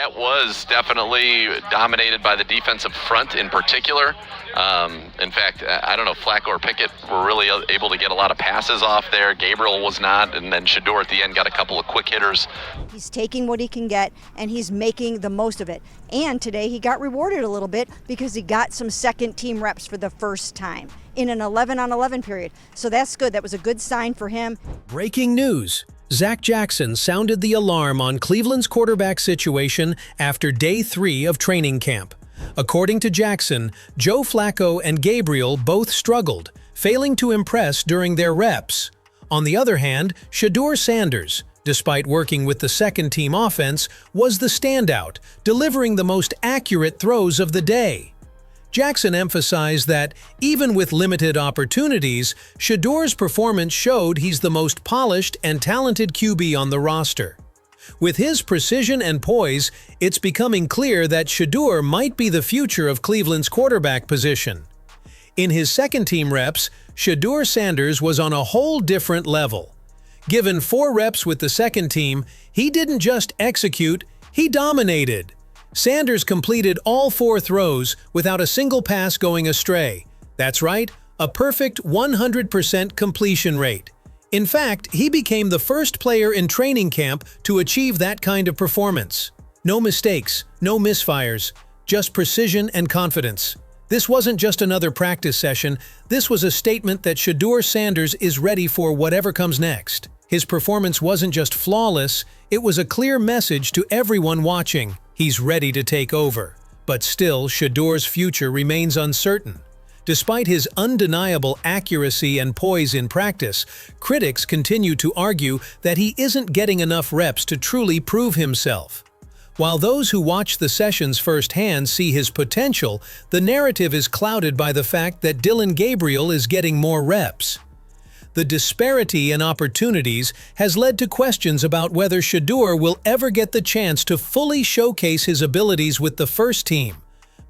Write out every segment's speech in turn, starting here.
that was definitely dominated by the defensive front in particular. In fact, I don't know, Flacco or Pickett were really able to get a lot of passes off there. Gabriel was not, and then Shedeur at the end got a couple of quick hitters. He's taking what he can get, and he's making the most of it. And today he got rewarded a little bit because he got some second-team reps for the first time in an 11-on-11 period. So that's good. That was a good sign for him. Breaking news. Zach Jackson sounded the alarm on Cleveland's quarterback situation after day 3 of training camp. According to Jackson, Joe Flacco and Gabriel both struggled, failing to impress during their reps. On the other hand, Shedeur Sanders, despite working with the second-team offense, was the standout, delivering the most accurate throws of the day. Jackson emphasized that, even with limited opportunities, Shedeur's performance showed he's the most polished and talented QB on the roster. With his precision and poise, it's becoming clear that Shedeur might be the future of Cleveland's quarterback position. In his second-team reps, Shedeur Sanders was on a whole different level. Given 4 reps with the second team, he didn't just execute, he dominated. Sanders completed all 4 throws without a single pass going astray. That's right, a perfect 100% completion rate. In fact, he became the first player in training camp to achieve that kind of performance. No mistakes, no misfires, just precision and confidence. This wasn't just another practice session, this was a statement that Shedeur Sanders is ready for whatever comes next. His performance wasn't just flawless, it was a clear message to everyone watching. He's ready to take over. But still, Shedeur's future remains uncertain. Despite his undeniable accuracy and poise in practice, critics continue to argue that he isn't getting enough reps to truly prove himself. While those who watch the sessions firsthand see his potential, the narrative is clouded by the fact that Dillon Gabriel is getting more reps. The disparity in opportunities has led to questions about whether Shedeur will ever get the chance to fully showcase his abilities with the first team.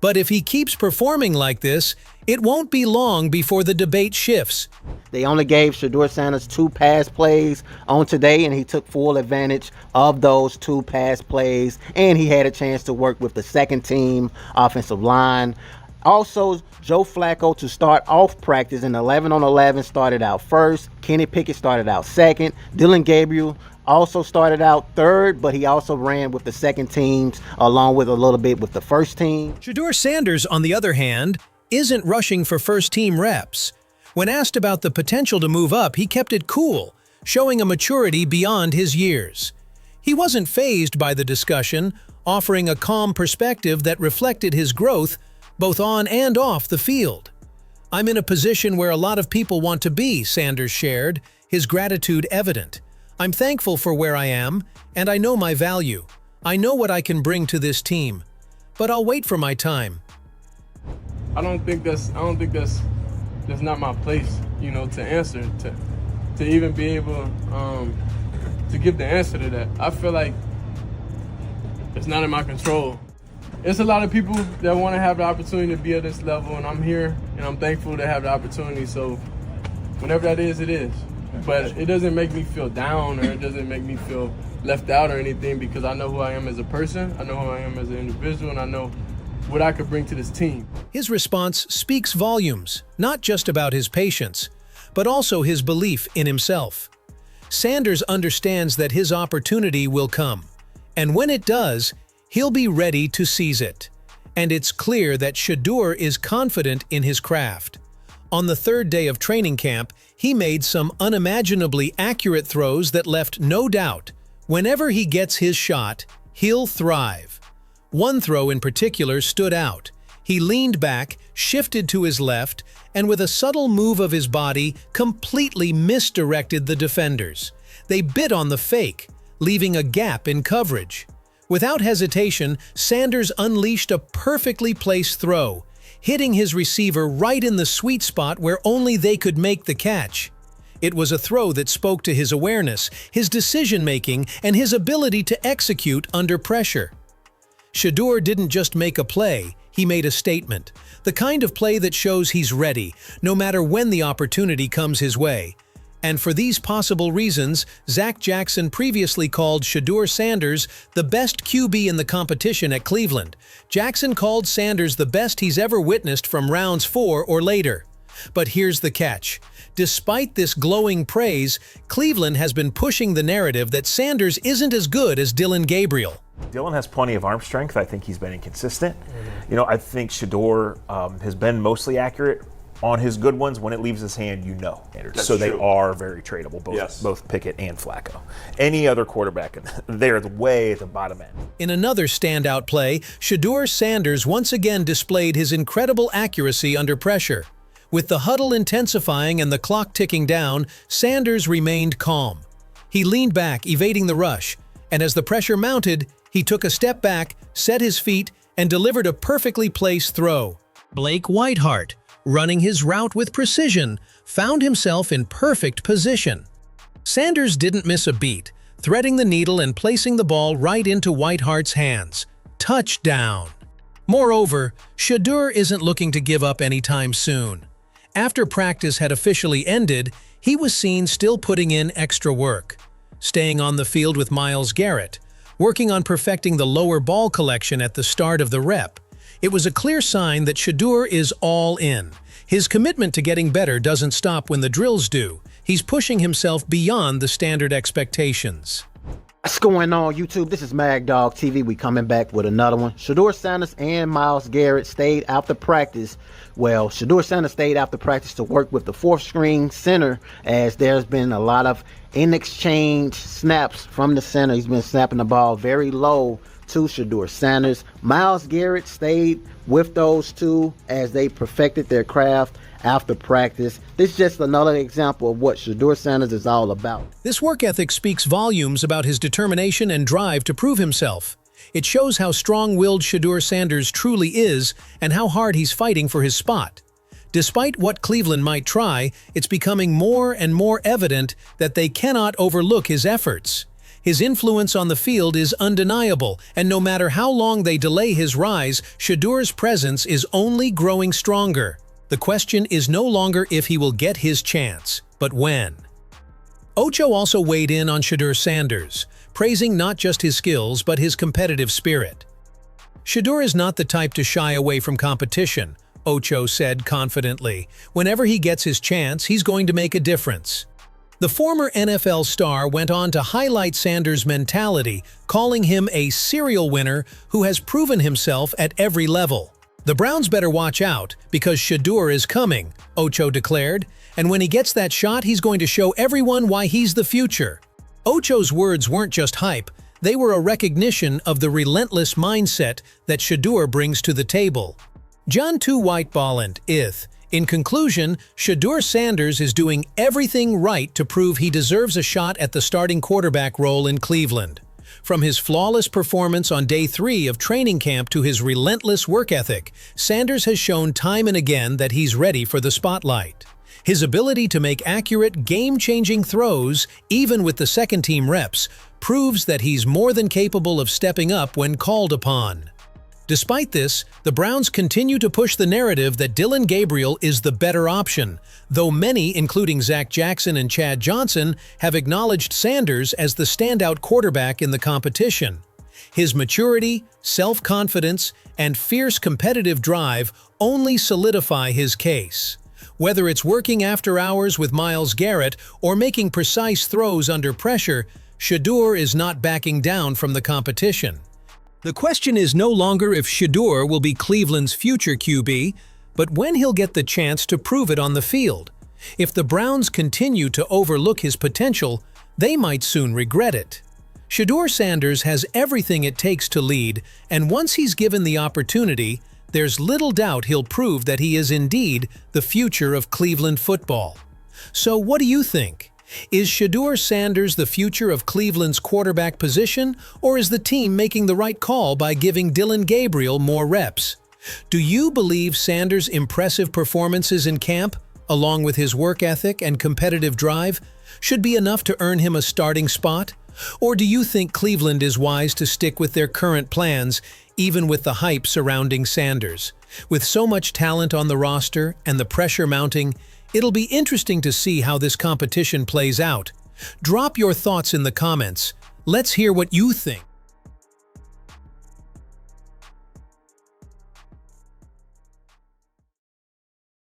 But if he keeps performing like this, it won't be long before the debate shifts. They only gave Shedeur Sanders 2 pass plays on today, and he took full advantage of those 2 pass plays, and he had a chance to work with the second team offensive line. Also, Joe Flacco to start off practice in 11-on-11 started out first. Kenny Pickett started out second. Dillon Gabriel also started out third, but he also ran with the second teams along with a little bit with the first team. Shedeur Sanders, on the other hand, isn't rushing for first-team reps. When asked about the potential to move up, he kept it cool, showing a maturity beyond his years. He wasn't fazed by the discussion, offering a calm perspective that reflected his growth both on and off the field. "I'm in a position where a lot of people want to be," Sanders shared, his gratitude evident. "I'm thankful for where I am, and I know my value. I know what I can bring to this team. But I'll wait for my time." I don't think that's not my place, to answer, to even be able to give the answer to that. I feel like it's not in my control. It's a lot of people that want to have the opportunity to be at this level, and I'm here, and I'm thankful to have the opportunity. So whenever that is, it is. But it doesn't make me feel down, or it doesn't make me feel left out or anything, because I know who I am as a person, I know who I am as an individual, and I know what I could bring to this team. His response speaks volumes, not just about his patience, but also his belief in himself. Sanders understands that his opportunity will come, and when it does, he'll be ready to seize it. And it's clear that Shedeur is confident in his craft. On the 3rd day of training camp, he made some unimaginably accurate throws that left no doubt. Whenever he gets his shot, he'll thrive. One throw in particular stood out. He leaned back, shifted to his left, and with a subtle move of his body, completely misdirected the defenders. They bit on the fake, leaving a gap in coverage. Without hesitation, Sanders unleashed a perfectly placed throw, hitting his receiver right in the sweet spot where only they could make the catch. It was a throw that spoke to his awareness, his decision-making, and his ability to execute under pressure. Shedeur didn't just make a play, he made a statement. The kind of play that shows he's ready, no matter when the opportunity comes his way. And for these possible reasons, Zach Jackson previously called Shedeur Sanders the best QB in the competition at Cleveland. Jackson called Sanders the best he's ever witnessed from rounds 4 or later. But here's the catch. Despite this glowing praise, Cleveland has been pushing the narrative that Sanders isn't as good as Dillon Gabriel. Dillon has plenty of arm strength. I think he's been inconsistent. You know, I think Shedeur has been mostly accurate on his good ones. When it leaves his hand, you know. So they are very tradable, both Pickett and Flacco. Any other quarterback, they're way at the bottom end. In another standout play, Shedeur Sanders once again displayed his incredible accuracy under pressure. With the huddle intensifying and the clock ticking down, Sanders remained calm. He leaned back, evading the rush, and as the pressure mounted, he took a step back, set his feet, and delivered a perfectly placed throw. Blake Whiteheart, running his route with precision, found himself in perfect position. Sanders didn't miss a beat, threading the needle and placing the ball right into Whiteheart's hands. Touchdown! Moreover, Shedeur isn't looking to give up anytime soon. After practice had officially ended, he was seen still putting in extra work, staying on the field with Myles Garrett, working on perfecting the lower ball collection at the start of the rep. It was a clear sign that Shedeur is all in. His commitment to getting better doesn't stop when the drills do. He's pushing himself beyond the standard expectations. What's going on, YouTube? This is Mag Dog TV. We coming back with another one. Shedeur Sanders and Myles Garrett stayed after practice. Well, Shedeur Sanders stayed after practice to work with the fourth string center, as there's been a lot of in-exchange snaps from the center. He's been snapping the ball very low to Shedeur Sanders. Myles Garrett stayed with those two as they perfected their craft after practice. This is just another example of what Shedeur Sanders is all about. This work ethic speaks volumes about his determination and drive to prove himself. It shows how strong-willed Shedeur Sanders truly is and how hard he's fighting for his spot. Despite what Cleveland might try, it's becoming more and more evident that they cannot overlook his efforts. His influence on the field is undeniable, and no matter how long they delay his rise, Shedeur's presence is only growing stronger. The question is no longer if he will get his chance, but when. Ocho also weighed in on Shedeur Sanders, praising not just his skills but his competitive spirit. Shedeur is not the type to shy away from competition, Ocho said confidently. Whenever he gets his chance, he's going to make a difference. The former NFL star went on to highlight Sanders' mentality, calling him a serial winner who has proven himself at every level. The Browns better watch out, because Shedeur is coming, Ocho declared, and when he gets that shot, he's going to show everyone why he's the future. Ocho's words weren't just hype, they were a recognition of the relentless mindset that Shedeur brings to the table. John 2 Whiteball and Ith. In conclusion, Shedeur Sanders is doing everything right to prove he deserves a shot at the starting quarterback role in Cleveland. From his flawless performance on day 3 of training camp to his relentless work ethic, Sanders has shown time and again that he's ready for the spotlight. His ability to make accurate, game-changing throws, even with the second-team reps, proves that he's more than capable of stepping up when called upon. Despite this, the Browns continue to push the narrative that Dillon Gabriel is the better option, though many, including Zach Jackson and Chad Johnson, have acknowledged Sanders as the standout quarterback in the competition. His maturity, self-confidence, and fierce competitive drive only solidify his case. Whether it's working after hours with Myles Garrett or making precise throws under pressure, Shedeur is not backing down from the competition. The question is no longer if Shedeur will be Cleveland's future QB, but when he'll get the chance to prove it on the field. If the Browns continue to overlook his potential, they might soon regret it. Shedeur Sanders has everything it takes to lead, and once he's given the opportunity, there's little doubt he'll prove that he is indeed the future of Cleveland football. So what do you think? Is Shedeur Sanders the future of Cleveland's quarterback position, or is the team making the right call by giving Dillon Gabriel more reps? Do you believe Sanders' impressive performances in camp, along with his work ethic and competitive drive, should be enough to earn him a starting spot? Or do you think Cleveland is wise to stick with their current plans, even with the hype surrounding Sanders? With so much talent on the roster and the pressure mounting, It'll be interesting to see how this competition plays out. Drop your thoughts in the comments. Let's hear what you think.